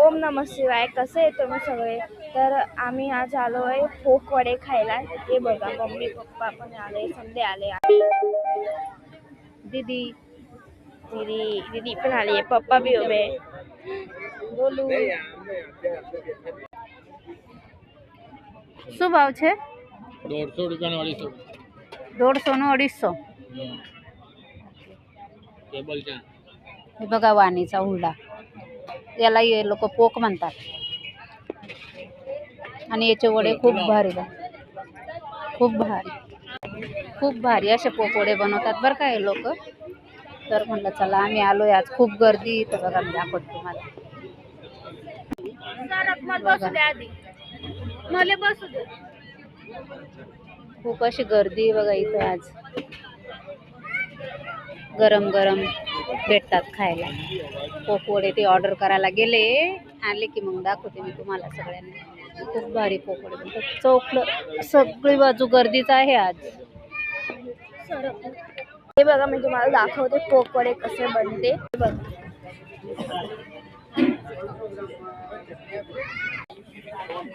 ओम नमः शिवाय. कसे आहे तुम्ही सगळे? तर आम्ही आज आलो आहे पोक वडे खायला. हे बघा मम्मी पप्पा पण आले, संडे आले, दीदी दीदी दीदी पण आली आहे, पप्पा भी उभे बोलू. શું ભાવ છે? 150 રૂપિયાનો 250. 150 નો 250. टेबल चहा. हे बघा वाणीचा हुरडा, याला हे लोक पोक म्हणतात. आणि याचे वडे खूप भारी, खूप भारी असे पोक वडे बनवतात बरं का हे लोक. तर म्हणलं चला आम्ही आलोय, आज खूप गर्दी. तर बघा मी दाखवते तुम्हाला. खूप अशी गर्दी बघा इथं आज. गरम गरम भेटतात खायला पोक वडे. ते ऑर्डर करायला गेले, आले की मग दाखवते मी तुम्हाला सगळ्यांना. खूप भारी पोक वडे बनतात. चौकलं सगळी बाजू गर्दीच आहे आज. हे बघा मी तुम्हाला दाखवते पोक वडे कसे बनते.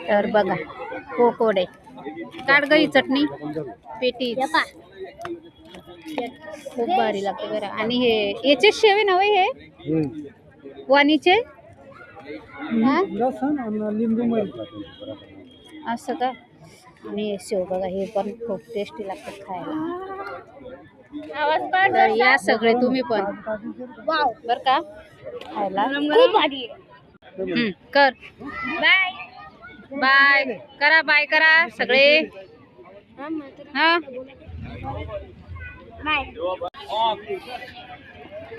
तर बघा पोक वडे. काढ गई चटणी पेटी, खूप भारी लागते बरं. आणि हे याचे शेवे नव्हे, हे वाणीचे असं का. आणि शेव बघा, हे पण खूप टेस्टी लागतात खायला. तर या सगळे तुम्ही पण बर का खायला. कर बाय बाय करा, बाय करा सगळे. हा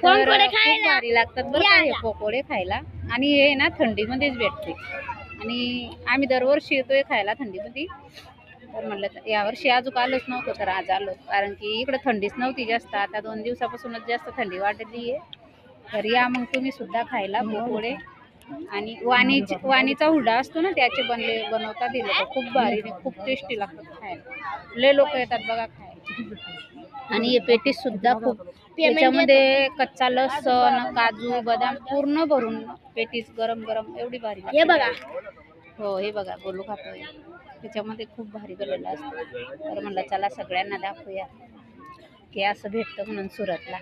खूप भारी लागतात बरं का हे पकोडे खायला. आणि हे ना थंडीमध्येच भेटते. आणि आम्ही दरवर्षी येतोय खायला थंडीमध्ये. तर म्हणलं यावर्षी अजून आलोच नव्हतं, तर आज आलो. कारण की इकडे थंडीच नव्हती जास्त. आता 2 दिवसापासूनच जास्त थंडी वाढली आहे. तर या मग तुम्ही सुद्धा खायला पकोडे. आणि वाणीचा हुरडा असतो ना, त्याचे बनवतात हे लोक. खूप भारी, खूप टेस्टी लागतात खायला. लय लोक येतात बघा खायला. आणि हे पेटीस सुद्धा खूप, त्याच्यामध्ये कच्चा लसण, काजू, बदाम पूर्ण भरून पेटीस गरम गरम एवढी भारी लागते. हे बघा, हो हे बघा बोलू खातोय. त्याच्यामध्ये खूप भारी बनलेलं असतं. तर म्हणलं चला सगळ्यांना दाखवूया की असं भेटतं म्हणून सुरतला.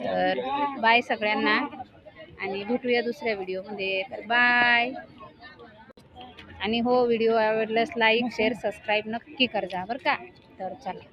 तर बाय सगळ्यांना, आणि भेटूया दुसऱ्या व्हिडिओमध्ये. तर बाय. आणि हो, व्हिडिओ आवडल्यास लाईक शेअर सबस्क्राईब नक्की करा बरं का. तर चला.